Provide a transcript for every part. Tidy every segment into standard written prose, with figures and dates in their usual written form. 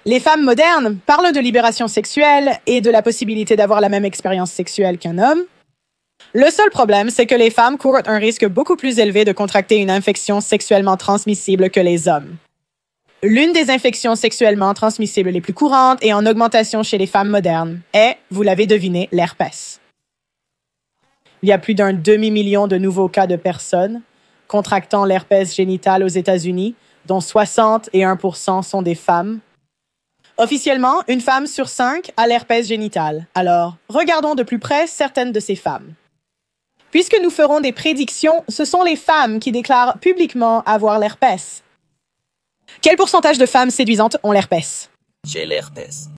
Les femmes modernes parlent de libération sexuelle et de la possibilité d'avoir la même expérience sexuelle qu'un homme. Le seul problème, c'est que les femmes courent un risque beaucoup plus élevé de contracter une infection sexuellement transmissible que les hommes. L'une des infections sexuellement transmissibles les plus courantes et en augmentation chez les femmes modernes est, vous l'avez deviné, l'herpès. Il y a plus d'un demi-million de nouveaux cas de personnes contractant l'herpès génital aux États-Unis, dont 61% sont des femmes. Officiellement, une femme sur 5 a l'herpès génital. Alors, regardons de plus près certaines de ces femmes. Puisque nous ferons des prédictions, ce sont les femmes qui déclarent publiquement avoir l'herpès. Quel pourcentage de femmes séduisantes ont l'herpès? J'ai l'herpès.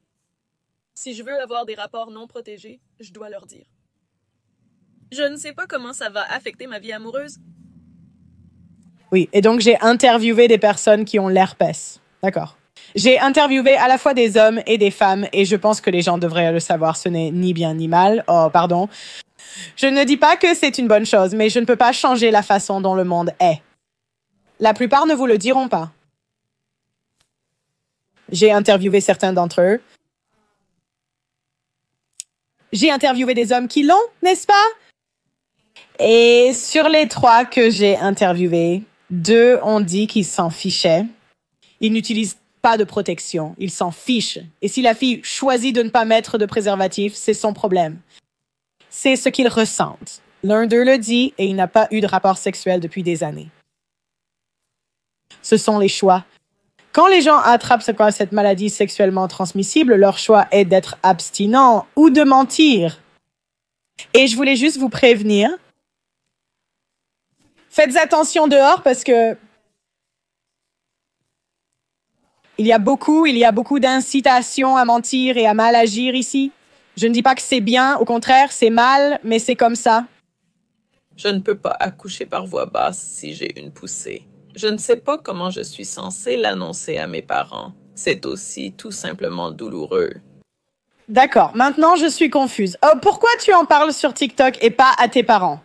Si je veux avoir des rapports non protégés, je dois leur dire. Je ne sais pas comment ça va affecter ma vie amoureuse. Oui, et donc j'ai interviewé des personnes qui ont l'herpès. D'accord. J'ai interviewé à la fois des hommes et des femmes, et je pense que les gens devraient le savoir, ce n'est ni bien ni mal. Oh, pardon. Je ne dis pas que c'est une bonne chose, mais je ne peux pas changer la façon dont le monde est. La plupart ne vous le diront pas. J'ai interviewé certains d'entre eux. J'ai interviewé des hommes qui l'ont, n'est-ce pas? Et sur les 3 que j'ai interviewés, 2 ont dit qu'ils s'en fichaient. Ils n'utilisent pas de protection, ils s'en fichent. Et si la fille choisit de ne pas mettre de préservatif, c'est son problème. C'est ce qu'ils ressentent. L'un d'eux le dit et il n'a pas eu de rapport sexuel depuis des années. Ce sont les choix. Quand les gens attrapent cette maladie sexuellement transmissible, leur choix est d'être abstinent ou de mentir. Et je voulais juste vous prévenir. Faites attention dehors parce que il y a beaucoup d'incitations à mentir et à mal agir ici. Je ne dis pas que c'est bien, au contraire, c'est mal, mais c'est comme ça. Je ne peux pas accoucher par voie basse si j'ai une poussée. Je ne sais pas comment je suis censée l'annoncer à mes parents. C'est aussi tout simplement douloureux. D'accord, maintenant je suis confuse. Oh, pourquoi tu en parles sur TikTok et pas à tes parents?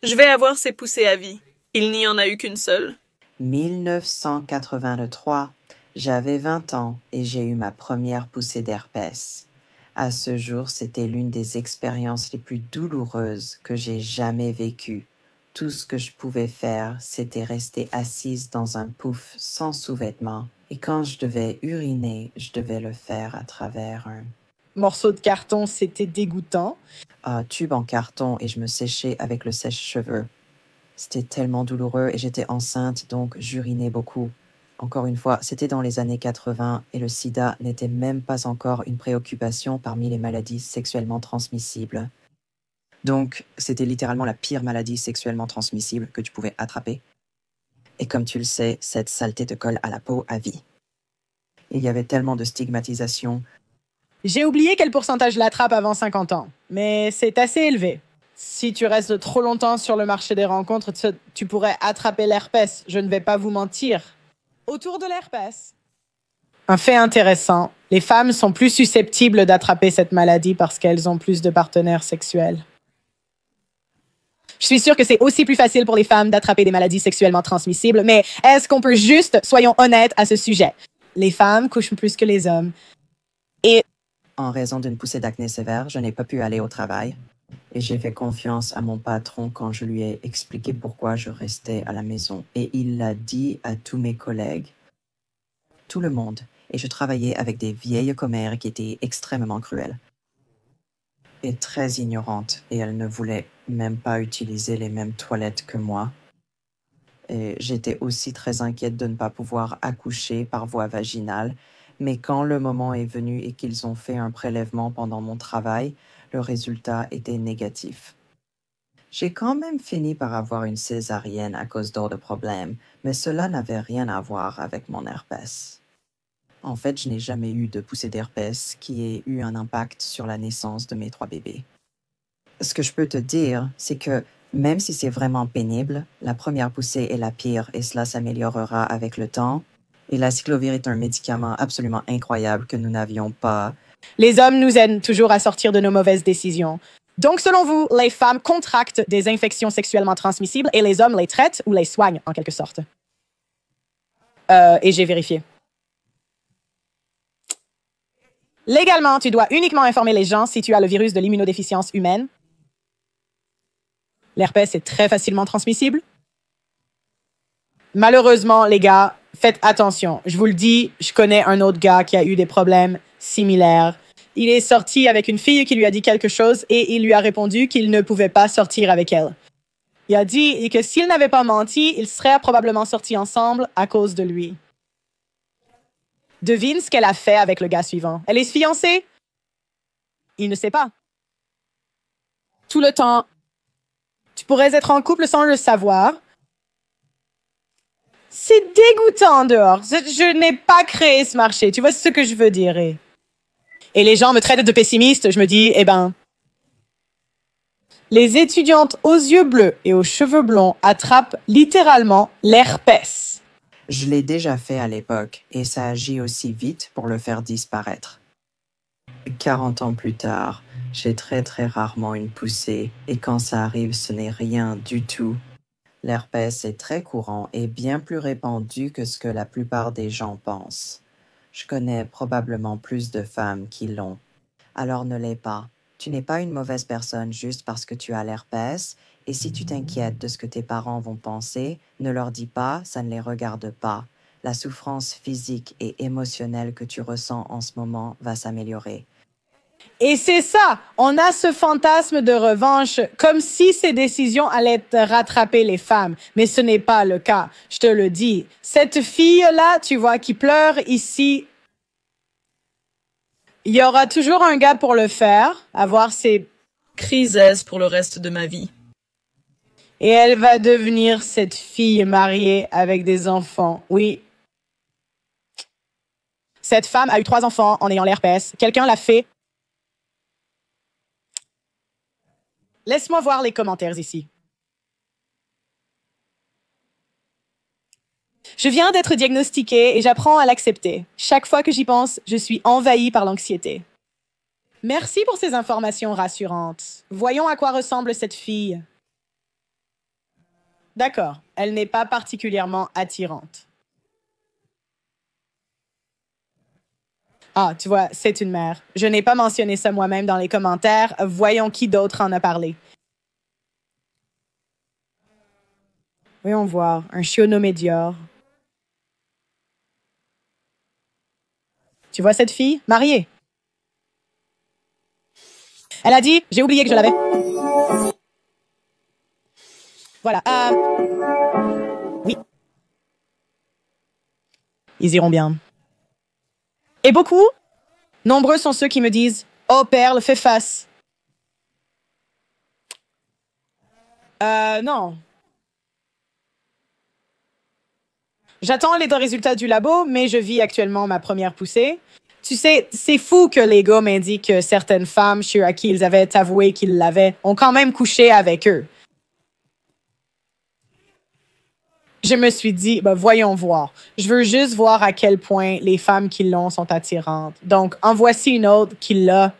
Je vais avoir ces poussées à vie. Il n'y en a eu qu'une seule. 1983, j'avais 20 ans et j'ai eu ma première poussée d'herpès. À ce jour, c'était l'une des expériences les plus douloureuses que j'ai jamais vécues. Tout ce que je pouvais faire, c'était rester assise dans un pouf sans sous-vêtements. Et quand je devais uriner, je devais le faire à travers un Morceau de carton, c'était dégoûtant. tube en carton et je me séchais avec le sèche-cheveux. C'était tellement douloureux et j'étais enceinte, donc j'urinais beaucoup. Encore une fois, c'était dans les années 80 et le sida n'était même pas encore une préoccupation parmi les maladies sexuellement transmissibles. Donc, c'était littéralement la pire maladie sexuellement transmissible que tu pouvais attraper. Et comme tu le sais, cette saleté te colle à la peau à vie. Il y avait tellement de stigmatisation. J'ai oublié quel pourcentage l'attrape avant 50 ans, mais c'est assez élevé. Si tu restes trop longtemps sur le marché des rencontres, tu pourrais attraper l'herpès. Je ne vais pas vous mentir. Autour de l'herpès. Un fait intéressant, les femmes sont plus susceptibles d'attraper cette maladie parce qu'elles ont plus de partenaires sexuels. Je suis sûre que c'est aussi plus facile pour les femmes d'attraper des maladies sexuellement transmissibles, mais est-ce qu'on peut juste, soyons honnêtes à ce sujet? Les femmes couchent plus que les hommes. Et En raison d'une poussée d'acné sévère, je n'ai pas pu aller au travail. Et j'ai fait confiance à mon patron quand je lui ai expliqué pourquoi je restais à la maison. Et il l'a dit à tous mes collègues, tout le monde. Et je travaillais avec des vieilles commères qui étaient extrêmement cruelles et très ignorantes. Et elles ne voulaient même pas utiliser les mêmes toilettes que moi. Et j'étais aussi très inquiète de ne pas pouvoir accoucher par voie vaginale. Mais quand le moment est venu et qu'ils ont fait un prélèvement pendant mon travail, le résultat était négatif. J'ai quand même fini par avoir une césarienne à cause d'autres problèmes, mais cela n'avait rien à voir avec mon herpès. En fait, je n'ai jamais eu de poussée d'herpès qui ait eu un impact sur la naissance de mes 3 bébés. Ce que je peux te dire, c'est que même si c'est vraiment pénible, la première poussée est la pire et cela s'améliorera avec le temps. Et la cyclovir est un médicament absolument incroyable que nous n'avions pas. les hommes nous aident toujours à sortir de nos mauvaises décisions. Donc, selon vous, les femmes contractent des infections sexuellement transmissibles et les hommes les traitent ou les soignent, en quelque sorte. Et j'ai vérifié. Légalement, tu dois uniquement informer les gens si tu as le virus de l'immunodéficience humaine. L'herpès est très facilement transmissible. Malheureusement, les gars, faites attention. Je vous le dis, je connais un autre gars qui a eu des problèmes similaires. Il est sorti avec une fille qui lui a dit quelque chose et il lui a répondu qu'il ne pouvait pas sortir avec elle. Il a dit que s'il n'avait pas menti, ils seraient probablement sortis ensemble à cause de lui. Devine ce qu'elle a fait avec le gars suivant. Elle est fiancée? Il ne sait pas. Tout le temps. Tu pourrais être en couple sans le savoir. C'est dégoûtant dehors. Je n'ai pas créé ce marché. Tu vois ce que je veux dire? Et les gens me traitent de pessimiste. Je me dis, eh ben, les étudiantes aux yeux bleus et aux cheveux blonds attrapent littéralement l'herpès. Je l'ai déjà fait à l'époque et ça agit aussi vite pour le faire disparaître. 40 ans plus tard, j'ai très rarement une poussée et quand ça arrive, ce n'est rien du tout. L'herpès est très courant et bien plus répandu que ce que la plupart des gens pensent. Je connais probablement plus de femmes qui l'ont. Alors ne l'est pas. Tu n'es pas une mauvaise personne juste parce que tu as l'herpès, et si tu t'inquiètes de ce que tes parents vont penser, ne leur dis pas, ça ne les regarde pas. La souffrance physique et émotionnelle que tu ressens en ce moment va s'améliorer. Et c'est ça, on a ce fantasme de revanche, comme si ces décisions allaient rattraper les femmes. Mais ce n'est pas le cas, je te le dis. Cette fille-là, tu vois, qui pleure ici, il y aura toujours un gars pour le faire, avoir ses Crises pour le reste de ma vie. Et elle va devenir cette fille mariée avec des enfants. Oui. Cette femme a eu 3 enfants en ayant l'herpès. Quelqu'un l'a fait. Laisse-moi voir les commentaires ici. Je viens d'être diagnostiquée et j'apprends à l'accepter. Chaque fois que j'y pense, je suis envahie par l'anxiété. Merci pour ces informations rassurantes. Voyons à quoi ressemble cette fille. D'accord, elle n'est pas particulièrement attirante. Ah, tu vois, c'est une mère. Je n'ai pas mentionné ça moi-même dans les commentaires. Voyons qui d'autre en a parlé. Voyons voir. Un chiot médiocre. Tu vois cette fille? Mariée. Elle a dit, j'ai oublié que je l'avais. Voilà. Oui. Ils iront bien. Et beaucoup, nombreux sont ceux qui me disent « Oh, Perle, fais face. » Non. J'attends les résultats du labo, mais je vis actuellement ma première poussée. Tu sais, c'est fou que les gars m'indiquent que certaines femmes à qui ils avaient avoué qu'ils l'avaient ont quand même couché avec eux. Je me suis dit, ben, voyons voir. Je veux juste voir à quel point les femmes qui l'ont sont attirantes. Donc, en voici une autre qui l'a.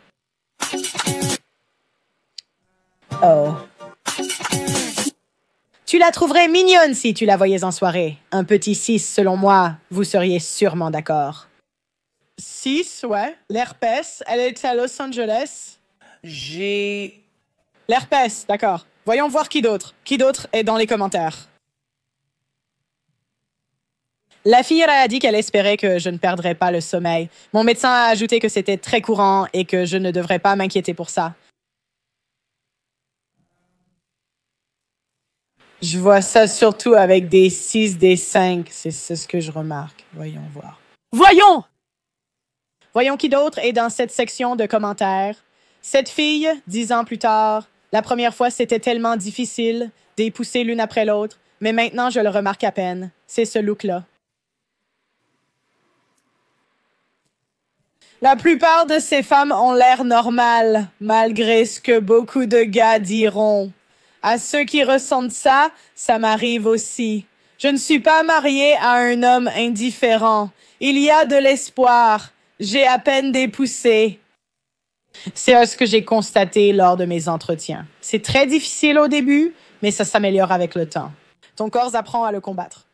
Oh. Tu la trouverais mignonne si tu la voyais en soirée. Un petit 6, selon moi, vous seriez sûrement d'accord. 6, ouais. L'herpès, elle est à Los Angeles. L'herpès, d'accord. Voyons voir qui d'autre. Qui d'autre est dans les commentaires. La fille a dit qu'elle espérait que je ne perdrais pas le sommeil. Mon médecin a ajouté que c'était très courant et que je ne devrais pas m'inquiéter pour ça. Je vois ça surtout avec des 6, des 5. C'est ce que je remarque. Voyons voir. Voyons! Voyons qui d'autre est dans cette section de commentaires. Cette fille, 10 ans plus tard, la première fois c'était tellement difficile, des poussées l'une après l'autre, mais maintenant je le remarque à peine. C'est ce look-là. La plupart de ces femmes ont l'air normales, malgré ce que beaucoup de gars diront. À ceux qui ressentent ça, ça m'arrive aussi. Je ne suis pas mariée à un homme indifférent. Il y a de l'espoir. J'ai à peine des poussées. C'est ce que j'ai constaté lors de mes entretiens. C'est très difficile au début, mais ça s'améliore avec le temps. Ton corps apprend à le combattre.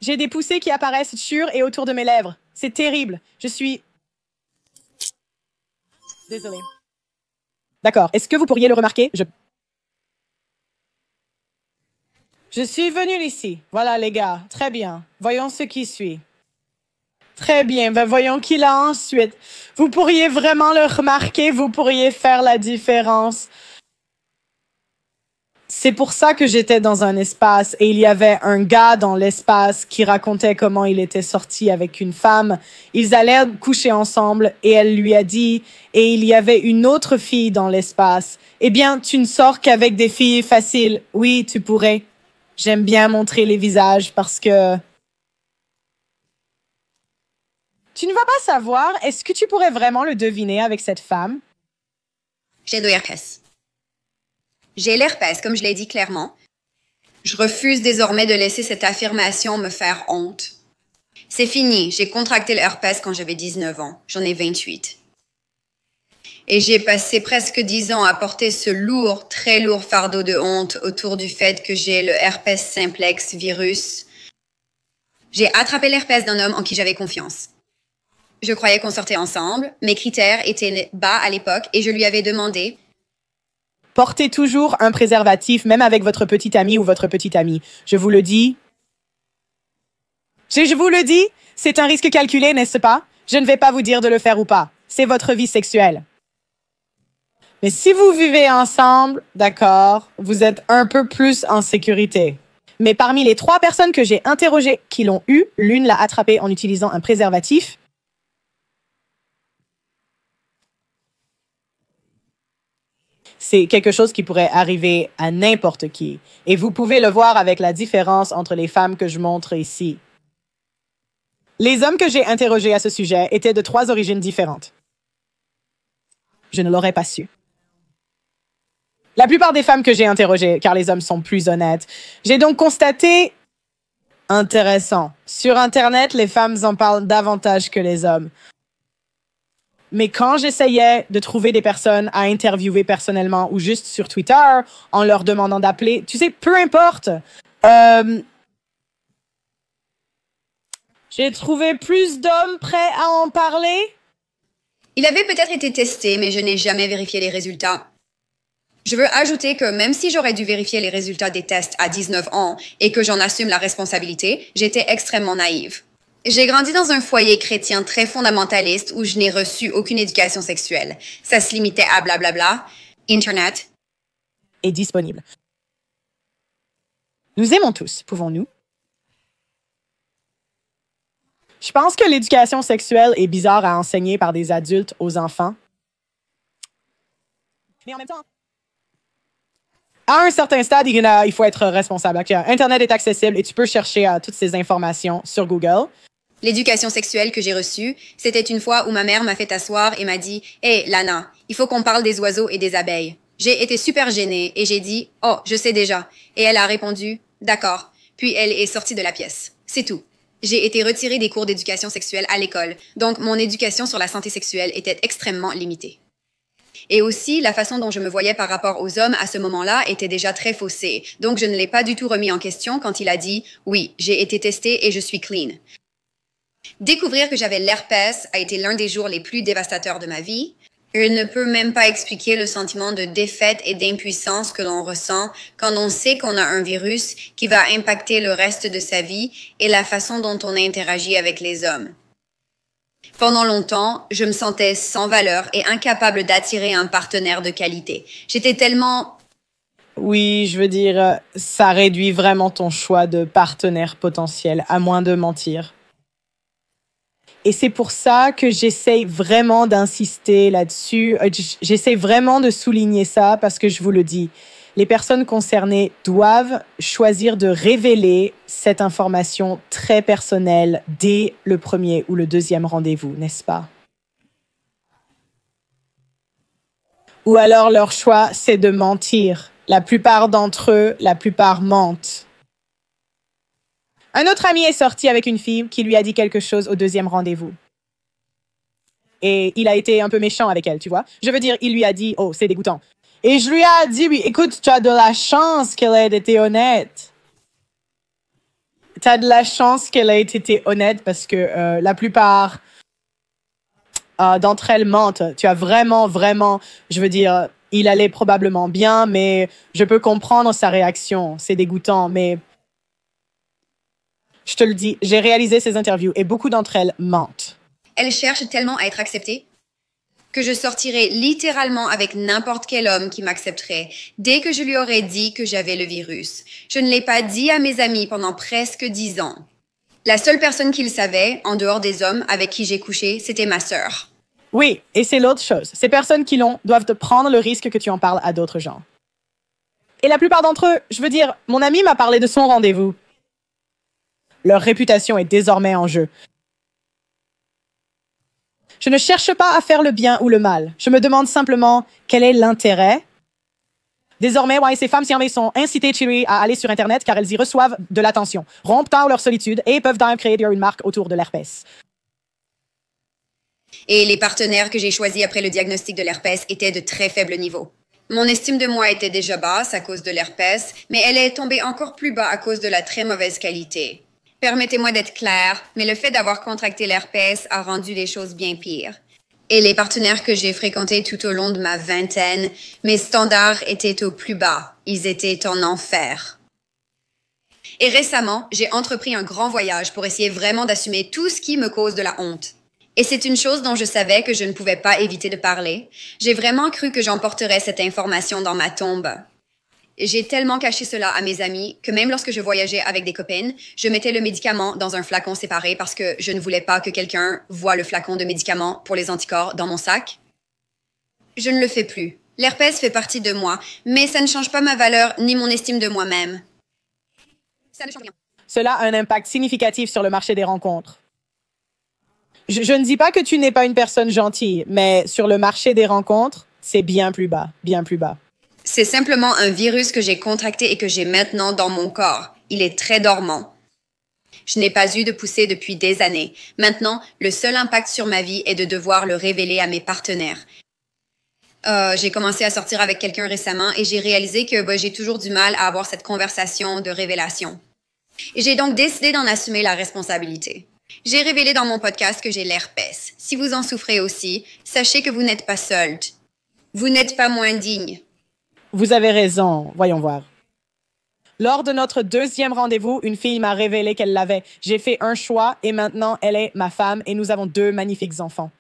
J'ai des poussées qui apparaissent sur et autour de mes lèvres. C'est terrible. Je suis... Désolée. D'accord. Est-ce que vous pourriez le remarquer? Je suis venue ici. Voilà, les gars. Très bien. Voyons ce qui suit. Très bien. Ben, voyons qui l'a ensuite. Vous pourriez vraiment le remarquer. Vous pourriez faire la différence. C'est pour ça que j'étais dans un espace et il y avait un gars dans l'espace qui racontait comment il était sorti avec une femme. Ils allaient coucher ensemble et elle lui a dit, et il y avait une autre fille dans l'espace. Eh bien, tu ne sors qu'avec des filles faciles. Oui, tu pourrais. J'aime bien montrer les visages parce que... Tu ne vas pas savoir, est-ce que tu pourrais vraiment le deviner avec cette femme? J'ai de l'herpès. J'ai l'herpès, comme je l'ai dit clairement. Je refuse désormais de laisser cette affirmation me faire honte. C'est fini, j'ai contracté l'herpès quand j'avais 19 ans. J'en ai 28. Et j'ai passé presque 10 ans à porter ce lourd, très lourd fardeau de honte autour du fait que j'ai le herpès simplex virus. J'ai attrapé l'herpès d'un homme en qui j'avais confiance. Je croyais qu'on sortait ensemble, mes critères étaient bas à l'époque et je lui avais demandé... Portez toujours un préservatif, même avec votre petite amie ou votre petite amie. Je vous le dis. Je vous le dis, c'est un risque calculé, n'est-ce pas? Je ne vais pas vous dire de le faire ou pas. C'est votre vie sexuelle. Mais si vous vivez ensemble, d'accord, vous êtes un peu plus en sécurité. Mais parmi les 3 personnes que j'ai interrogées qui l'ont eu, l'une l'a attrapé en utilisant un préservatif. C'est quelque chose qui pourrait arriver à n'importe qui. Et vous pouvez le voir avec la différence entre les femmes que je montre ici. Les hommes que j'ai interrogés à ce sujet étaient de 3 origines différentes. Je ne l'aurais pas su. La plupart des femmes que j'ai interrogées, car les hommes sont plus honnêtes, j'ai donc constaté... Intéressant. Sur Internet, les femmes en parlent davantage que les hommes. Mais quand j'essayais de trouver des personnes à interviewer personnellement ou juste sur Twitter, en leur demandant d'appeler, tu sais, peu importe, j'ai trouvé plus d'hommes prêts à en parler. Il avait peut-être été testé, mais je n'ai jamais vérifié les résultats. Je veux ajouter que même si j'aurais dû vérifier les résultats des tests à 19 ans et que j'en assume la responsabilité, j'étais extrêmement naïve. J'ai grandi dans un foyer chrétien très fondamentaliste où je n'ai reçu aucune éducation sexuelle. Ça se limitait à blablabla, Internet. Est disponible. Nous aimons tous, pouvons-nous? Je pense que l'éducation sexuelle est bizarre à enseigner par des adultes aux enfants. Mais en même temps, à un certain stade, il faut être responsable. Internet est accessible et tu peux chercher toutes ces informations sur Google. L'éducation sexuelle que j'ai reçue, c'était une fois où ma mère m'a fait asseoir et m'a dit « Hey, Lana, il faut qu'on parle des oiseaux et des abeilles. » J'ai été super gênée et j'ai dit « Oh, je sais déjà. » Et elle a répondu « D'accord. » Puis elle est sortie de la pièce. C'est tout. J'ai été retirée des cours d'éducation sexuelle à l'école, donc mon éducation sur la santé sexuelle était extrêmement limitée. Et aussi, la façon dont je me voyais par rapport aux hommes à ce moment-là était déjà très faussée, donc je ne l'ai pas du tout remis en question quand il a dit « Oui, j'ai été testée et je suis clean. » Découvrir que j'avais l'herpès a été l'un des jours les plus dévastateurs de ma vie. Je ne peux même pas expliquer le sentiment de défaite et d'impuissance que l'on ressent quand on sait qu'on a un virus qui va impacter le reste de sa vie et la façon dont on interagit avec les hommes. Pendant longtemps, je me sentais sans valeur et incapable d'attirer un partenaire de qualité. J'étais tellement... Oui, je veux dire, ça réduit vraiment ton choix de partenaire potentiel, à moins de mentir. Et c'est pour ça que j'essaie vraiment d'insister là-dessus. J'essaie vraiment de souligner ça parce que je vous le dis, les personnes concernées doivent choisir de révéler cette information très personnelle dès le premier ou le deuxième rendez-vous, n'est-ce pas? Ou alors leur choix, c'est de mentir. La plupart d'entre eux, la plupart mentent. Un autre ami est sorti avec une fille qui lui a dit quelque chose au deuxième rendez-vous. Et il a été un peu méchant avec elle, tu vois. Je veux dire, il lui a dit « Oh, c'est dégoûtant ». Et je lui ai dit « Oui, écoute, tu as de la chance qu'elle ait été honnête. » t'as de la chance qu'elle ait été honnête parce que la plupart d'entre elles mentent. Tu as vraiment, je veux dire, il allait probablement bien, mais je peux comprendre sa réaction. C'est dégoûtant, mais je te le dis, j'ai réalisé ces interviews et beaucoup d'entre elles mentent. Elle cherche tellement à être acceptée que je sortirais littéralement avec n'importe quel homme qui m'accepterait dès que je lui aurais dit que j'avais le virus. Je ne l'ai pas dit à mes amis pendant presque 10 ans. La seule personne qui le savait, en dehors des hommes avec qui j'ai couché, c'était ma sœur. Oui, et c'est l'autre chose. Ces personnes qui l'ont doivent te prendre le risque que tu en parles à d'autres gens. Et la plupart d'entre eux, je veux dire, mon ami m'a parlé de son rendez-vous. Leur réputation est désormais en jeu. Je ne cherche pas à faire le bien ou le mal. Je me demande simplement quel est l'intérêt. Désormais, ces femmes sont incitées à aller sur Internet car elles y reçoivent de l'attention, rompent tard leur solitude et peuvent d'ailleurs créer une marque autour de l'herpès. Et les partenaires que j'ai choisis après le diagnostic de l'herpès étaient de très faible niveau. Mon estime de moi était déjà basse à cause de l'herpès, mais elle est tombée encore plus bas à cause de la très mauvaise qualité. Permettez-moi d'être claire, mais le fait d'avoir contracté l'herpès a rendu les choses bien pires. Et les partenaires que j'ai fréquentés tout au long de ma vingtaine, mes standards étaient au plus bas. Ils étaient en enfer. Et récemment, j'ai entrepris un grand voyage pour essayer vraiment d'assumer tout ce qui me cause de la honte. Et c'est une chose dont je savais que je ne pouvais pas éviter de parler. J'ai vraiment cru que j'emporterais cette information dans ma tombe. J'ai tellement caché cela à mes amis que même lorsque je voyageais avec des copines, je mettais le médicament dans un flacon séparé parce que je ne voulais pas que quelqu'un voie le flacon de médicaments pour les anticorps dans mon sac. Je ne le fais plus. L'herpès fait partie de moi, mais ça ne change pas ma valeur ni mon estime de moi-même. Ça ne change rien. Cela a un impact significatif sur le marché des rencontres. Je ne dis pas que tu n'es pas une personne gentille, mais sur le marché des rencontres, c'est bien plus bas, bien plus bas. C'est simplement un virus que j'ai contracté et que j'ai maintenant dans mon corps. Il est très dormant. Je n'ai pas eu de poussée depuis des années. Maintenant, le seul impact sur ma vie est de devoir le révéler à mes partenaires. J'ai commencé à sortir avec quelqu'un récemment et j'ai réalisé que j'ai toujours du mal à avoir cette conversation de révélation. Et j'ai donc décidé d'en assumer la responsabilité. J'ai révélé dans mon podcast que j'ai l'herpès. Si vous en souffrez aussi, sachez que vous n'êtes pas seul. Vous n'êtes pas moins digne. Vous avez raison. Voyons voir. Lors de notre deuxième rendez-vous, une fille m'a révélé qu'elle l'avait. J'ai fait un choix et maintenant, elle est ma femme et nous avons 2 magnifiques enfants.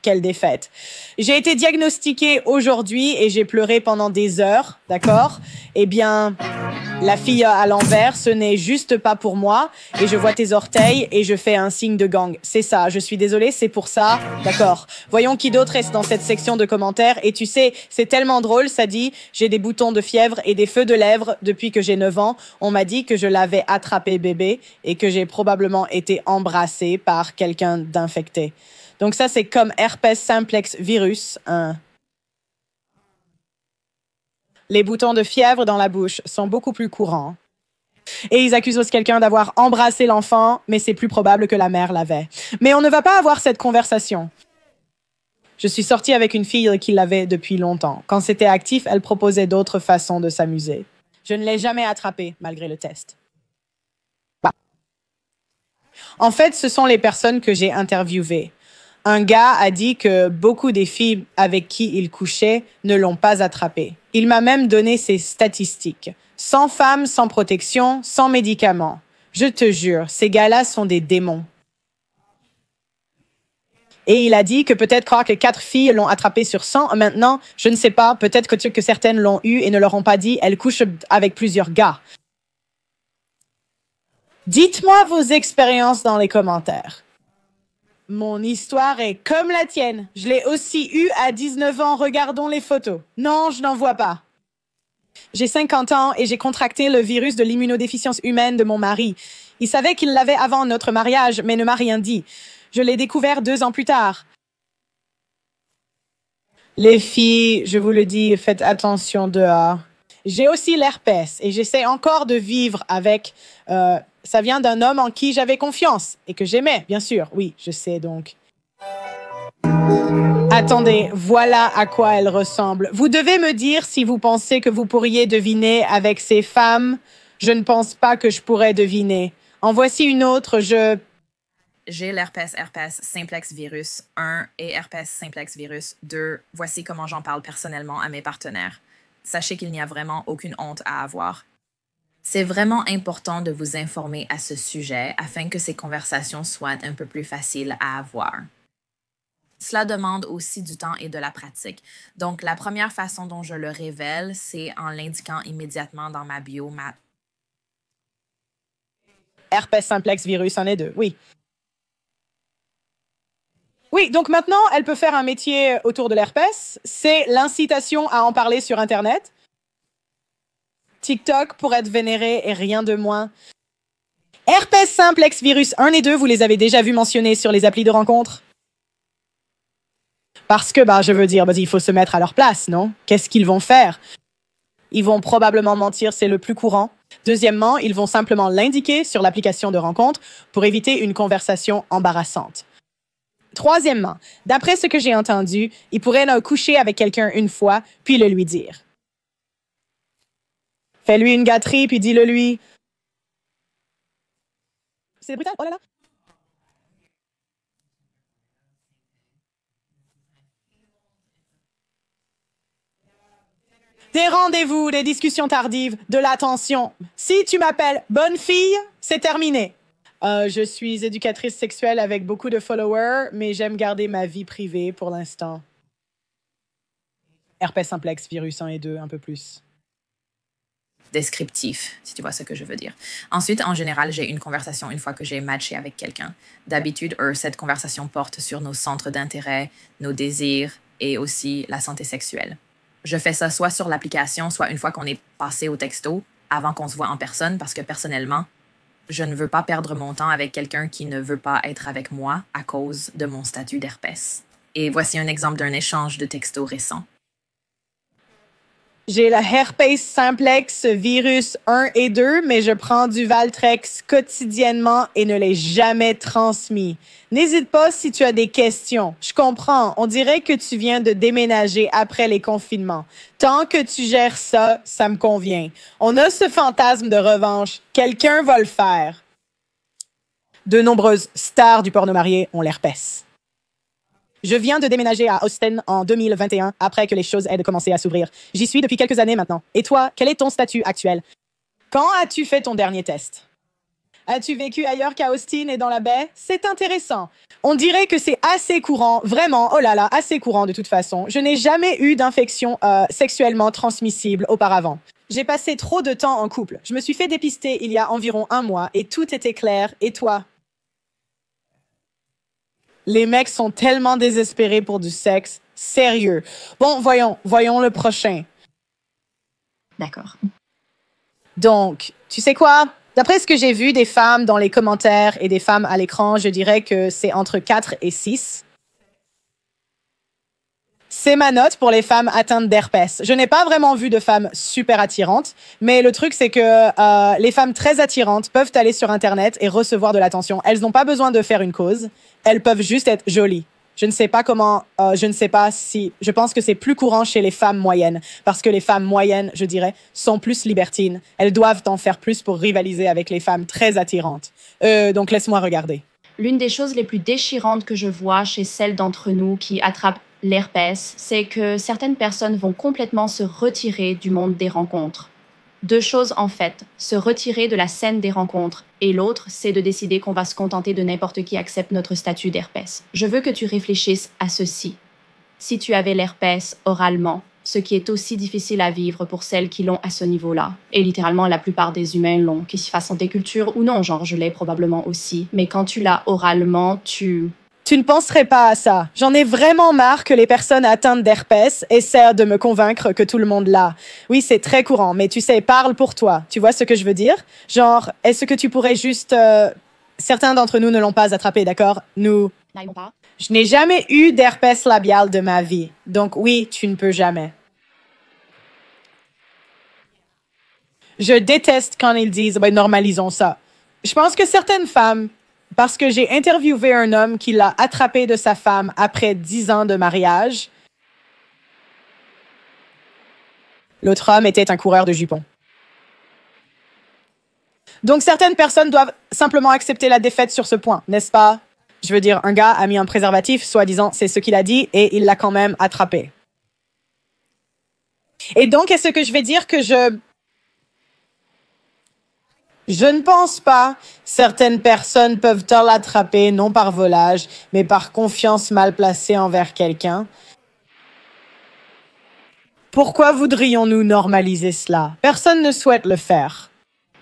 Quelle défaite. J'ai été diagnostiquée aujourd'hui et j'ai pleuré pendant des heures, d'accord? Eh bien, la fille à l'envers, ce n'est juste pas pour moi et je vois tes orteils et je fais un signe de gang. C'est ça, je suis désolée, c'est pour ça, d'accord. Voyons qui d'autre reste dans cette section de commentaires et tu sais, c'est tellement drôle, ça dit, j'ai des boutons de fièvre et des feux de lèvres depuis que j'ai 9 ans. On m'a dit que je l'avais attrapé bébé et que j'ai probablement été embrassée par quelqu'un d'infecté. Donc ça, c'est comme herpès simplex virus 1. Les boutons de fièvre dans la bouche sont beaucoup plus courants. Et ils accusent aussi quelqu'un d'avoir embrassé l'enfant, mais c'est plus probable que la mère l'avait. Mais on ne va pas avoir cette conversation. Je suis sortie avec une fille qui l'avait depuis longtemps. Quand c'était actif, elle proposait d'autres façons de s'amuser. Je ne l'ai jamais attrapée, malgré le test. En fait, ce sont les personnes que j'ai interviewées. Un gars a dit que beaucoup des filles avec qui il couchait ne l'ont pas attrapé. Il m'a même donné ses statistiques. 100 femmes sans protection, sans médicaments. Je te jure, ces gars-là sont des démons. Et il a dit que peut-être croire que 4 filles l'ont attrapé sur 100. Maintenant, je ne sais pas, peut-être que certaines l'ont eu et ne leur ont pas dit. Elles couchent avec plusieurs gars. Dites-moi vos expériences dans les commentaires. Mon histoire est comme la tienne. Je l'ai aussi eue à 19 ans. Regardons les photos. Non, je n'en vois pas. J'ai 50 ans et j'ai contracté le virus de l'immunodéficience humaine de mon mari. Il savait qu'il l'avait avant notre mariage, mais ne m'a rien dit. Je l'ai découvert 2 ans plus tard. Les filles, je vous le dis, faites attention dehors. J'ai aussi l'herpès et j'essaie encore de vivre avec... ça vient d'un homme en qui j'avais confiance et que j'aimais, bien sûr. Oui, je sais donc. Attendez, voilà à quoi elle ressemble. Vous devez me dire si vous pensez que vous pourriez deviner avec ces femmes. Je ne pense pas que je pourrais deviner. En voici une autre, J'ai l'herpès simplex virus 1 et herpès simplex virus 2. Voici comment j'en parle personnellement à mes partenaires. Sachez qu'il n'y a vraiment aucune honte à avoir. C'est vraiment important de vous informer à ce sujet afin que ces conversations soient un peu plus faciles à avoir. Cela demande aussi du temps et de la pratique. Donc, la première façon dont je le révèle, c'est en l'indiquant immédiatement dans ma bio. herpès simplex virus 1 et 2, oui. Oui, donc maintenant, elle peut faire un métier autour de l'herpès. C'est l'incitation à en parler sur Internet. TikTok pour être vénéré et rien de moins. Herpès simplex virus 1 et 2, vous les avez déjà vus mentionner sur les applis de rencontres? Parce que, je veux dire, il faut se mettre à leur place, non? Qu'est-ce qu'ils vont faire? Ils vont probablement mentir, c'est le plus courant. Deuxièmement, ils vont simplement l'indiquer sur l'application de rencontre pour éviter une conversation embarrassante. Troisièmement, d'après ce que j'ai entendu, ils pourraient coucher avec quelqu'un une fois, puis le lui dire. Fais-lui une gâterie, puis dis-le lui. C'est brutal, oh là là. Des rendez-vous, des discussions tardives, de l'attention. Si tu m'appelles bonne fille, c'est terminé. Je suis éducatrice sexuelle avec beaucoup de followers, mais j'aime garder ma vie privée pour l'instant. Herpès simplex, virus 1 et 2, un peu plus. Descriptif, si tu vois ce que je veux dire. Ensuite, en général, j'ai une conversation une fois que j'ai matché avec quelqu'un. D'habitude, cette conversation porte sur nos centres d'intérêt, nos désirs et aussi la santé sexuelle. Je fais ça soit sur l'application, soit une fois qu'on est passé au texto, avant qu'on se voit en personne, parce que personnellement, je ne veux pas perdre mon temps avec quelqu'un qui ne veut pas être avec moi à cause de mon statut d'herpès. Et voici un exemple d'un échange de textos récent. J'ai la herpès simplex virus 1 et 2, mais je prends du Valtrex quotidiennement et ne l'ai jamais transmis. N'hésite pas si tu as des questions. Je comprends. On dirait que tu viens de déménager après les confinements. Tant que tu gères ça, ça me convient. On a ce fantasme de revanche. Quelqu'un va le faire. De nombreuses stars du porno marié ont l'herpès. Je viens de déménager à Austin en 2021, après que les choses aient commencé à s'ouvrir. J'y suis depuis quelques années maintenant. Et toi, quel est ton statut actuel? Quand as-tu fait ton dernier test? As-tu vécu ailleurs qu'à Austin et dans la baie? C'est intéressant. On dirait que c'est assez courant, vraiment, oh là là, assez courant de toute façon. Je n'ai jamais eu d'infection sexuellement transmissible auparavant. J'ai passé trop de temps en couple. Je me suis fait dépister il y a environ 1 mois et tout était clair. Et toi? Les mecs sont tellement désespérés pour du sexe. Sérieux. Bon, voyons le prochain. D'accord. Donc, tu sais quoi? D'après ce que j'ai vu des femmes dans les commentaires et des femmes à l'écran, je dirais que c'est entre 4 et 6. C'est ma note pour les femmes atteintes d'herpès. Je n'ai pas vraiment vu de femmes super attirantes, mais le truc, c'est que les femmes très attirantes peuvent aller sur Internet et recevoir de l'attention. Elles n'ont pas besoin de faire une cause. Elles peuvent juste être jolies. Je ne sais pas comment, je pense que c'est plus courant chez les femmes moyennes, parce que les femmes moyennes, je dirais, sont plus libertines. Elles doivent en faire plus pour rivaliser avec les femmes très attirantes. Donc, laisse-moi regarder. L'une des choses les plus déchirantes que je vois chez celles d'entre nous qui attrapent l'herpès, c'est que certaines personnes vont complètement se retirer du monde des rencontres. 2 choses en fait, se retirer de la scène des rencontres, et l'autre, c'est de décider qu'on va se contenter de n'importe qui accepte notre statut d'herpès. Je veux que tu réfléchisses à ceci. Si tu avais l'herpès oralement, ce qui est aussi difficile à vivre pour celles qui l'ont à ce niveau-là, et littéralement la plupart des humains l'ont, qu'ils se fassent en déculture ou non, genre je l'ai probablement aussi, mais quand tu l'as oralement, Tu ne penserais pas à ça. J'en ai vraiment marre que les personnes atteintes d'herpès essaient de me convaincre que tout le monde l'a. Oui, c'est très courant, mais tu sais, parle pour toi. Tu vois ce que je veux dire? Genre, est-ce que tu pourrais juste... Certains d'entre nous ne l'ont pas attrapé, d'accord? Nous... Je n'ai jamais eu d'herpès labial de ma vie. Donc oui, tu ne peux jamais. Je déteste quand ils disent, normalisons ça. Je pense que certaines femmes... Parce que j'ai interviewé un homme qui l'a attrapé de sa femme après 10 ans de mariage. L'autre homme était un coureur de jupons. Donc certaines personnes doivent simplement accepter la défaite sur ce point, n'est-ce pas? Je veux dire, un gars a mis un préservatif, soi-disant c'est ce qu'il a dit, et il l'a quand même attrapé. Et donc, est-ce que je vais dire que je ne pense pas. Certaines personnes peuvent l'attraper, non par volage, mais par confiance mal placée envers quelqu'un. Pourquoi voudrions-nous normaliser cela? Personne ne souhaite le faire.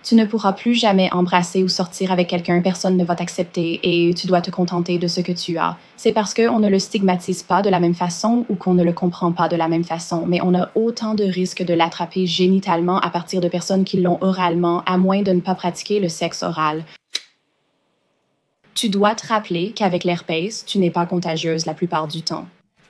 Tu ne pourras plus jamais embrasser ou sortir avec quelqu'un, personne ne va t'accepter et tu dois te contenter de ce que tu as. C'est parce qu'on ne le stigmatise pas de la même façon ou qu'on ne le comprend pas de la même façon, mais on a autant de risques de l'attraper génitalement à partir de personnes qui l'ont oralement, à moins de ne pas pratiquer le sexe oral. Tu dois te rappeler qu'avec l'herpès, tu n'es pas contagieuse la plupart du temps.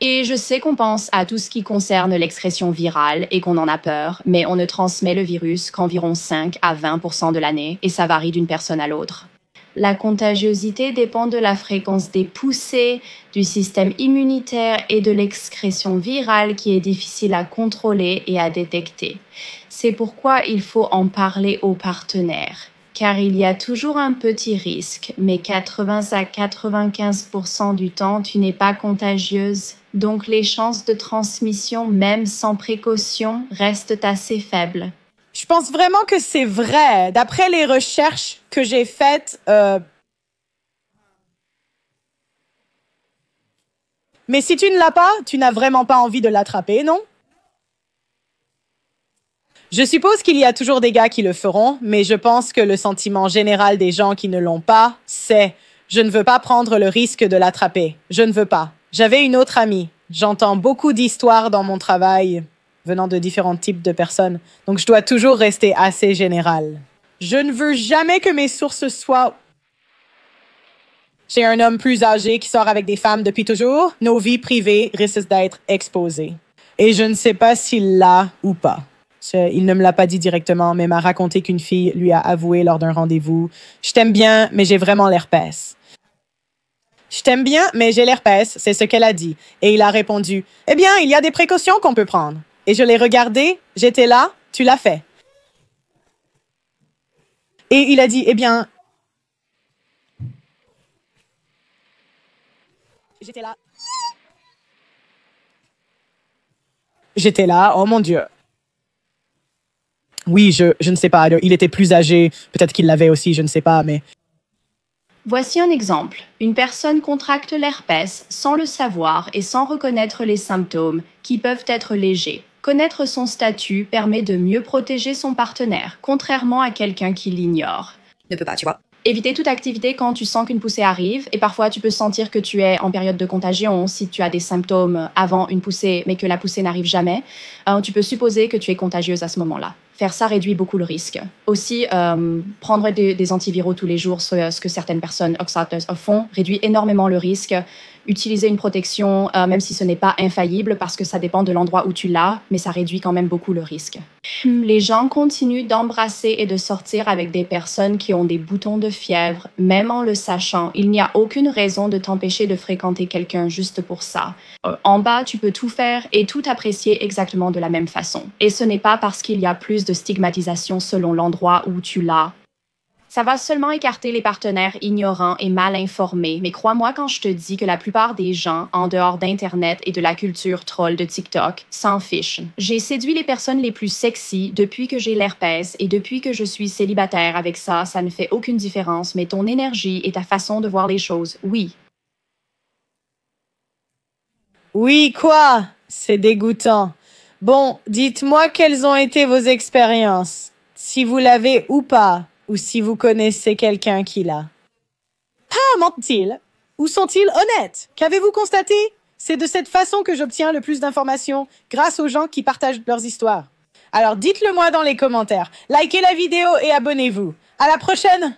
Et je sais qu'on pense à tout ce qui concerne l'excrétion virale et qu'on en a peur, mais on ne transmet le virus qu'environ 5 à 20% de l'année et ça varie d'une personne à l'autre. La contagiosité dépend de la fréquence des poussées, du système immunitaire et de l'excrétion virale qui est difficile à contrôler et à détecter. C'est pourquoi il faut en parler aux partenaires. Car il y a toujours un petit risque, mais 80 à 95% du temps, tu n'es pas contagieuse. Donc les chances de transmission, même sans précaution, restent assez faibles. Je pense vraiment que c'est vrai. D'après les recherches que j'ai faites, mais si tu ne l'as pas, tu n'as vraiment pas envie de l'attraper, non? Je suppose qu'il y a toujours des gars qui le feront, mais je pense que le sentiment général des gens qui ne l'ont pas, c'est « je ne veux pas prendre le risque de l'attraper. Je ne veux pas. » J'avais une autre amie. J'entends beaucoup d'histoires dans mon travail venant de différents types de personnes, donc je dois toujours rester assez général. Je ne veux jamais que mes sources soient... J'ai un homme plus âgé qui sort avec des femmes depuis toujours. Nos vies privées risquent d'être exposées. Et je ne sais pas s'il l'a ou pas. Il ne me l'a pas dit directement, mais m'a raconté qu'une fille lui a avoué lors d'un rendez-vous « Je t'aime bien, mais j'ai vraiment l'herpès. » « Je t'aime bien, mais j'ai l'herpès, c'est ce qu'elle a dit. Et il a répondu « Eh bien, il y a des précautions qu'on peut prendre. » Et je l'ai regardé, j'étais là, tu l'as fait. Et il a dit « Eh bien... » J'étais là. J'étais là, oh mon Dieu. Oui, je ne sais pas, il était plus âgé, peut-être qu'il l'avait aussi, je ne sais pas, mais... Voici un exemple. Une personne contracte l'herpès sans le savoir et sans reconnaître les symptômes, qui peuvent être légers. Connaître son statut permet de mieux protéger son partenaire, contrairement à quelqu'un qui l'ignore. Ne peut pas, tu vois. Éviter toute activité quand tu sens qu'une poussée arrive et parfois tu peux sentir que tu es en période de contagion si tu as des symptômes avant une poussée mais que la poussée n'arrive jamais. Tu peux supposer que tu es contagieuse à ce moment-là. Faire ça réduit beaucoup le risque. Aussi, prendre des antiviraux tous les jours, ce que certaines personnes font, réduit énormément le risque. Utiliser une protection, même si ce n'est pas infaillible, parce que ça dépend de l'endroit où tu l'as, mais ça réduit quand même beaucoup le risque. Les gens continuent d'embrasser et de sortir avec des personnes qui ont des boutons de fièvre, même en le sachant. Il n'y a aucune raison de t'empêcher de fréquenter quelqu'un juste pour ça. En bas, tu peux tout faire et tout apprécier exactement de la même façon. Et ce n'est pas parce qu'il y a plus de stigmatisation selon l'endroit où tu l'as. Ça va seulement écarter les partenaires ignorants et mal informés, mais crois-moi quand je te dis que la plupart des gens, en dehors d'Internet et de la culture troll de TikTok, s'en fichent. J'ai séduit les personnes les plus sexy depuis que j'ai l'herpès et depuis que je suis célibataire avec ça, ça ne fait aucune différence, mais ton énergie et ta façon de voir les choses, oui. Oui, quoi? C'est dégoûtant. Bon, dites-moi quelles ont été vos expériences, si vous l'avez ou pas. Ou si vous connaissez quelqu'un qui l'a. Ah, mentent-ils? Ou sont-ils honnêtes? Qu'avez-vous constaté? C'est de cette façon que j'obtiens le plus d'informations, grâce aux gens qui partagent leurs histoires. Alors dites-le moi dans les commentaires, likez la vidéo et abonnez-vous. À la prochaine!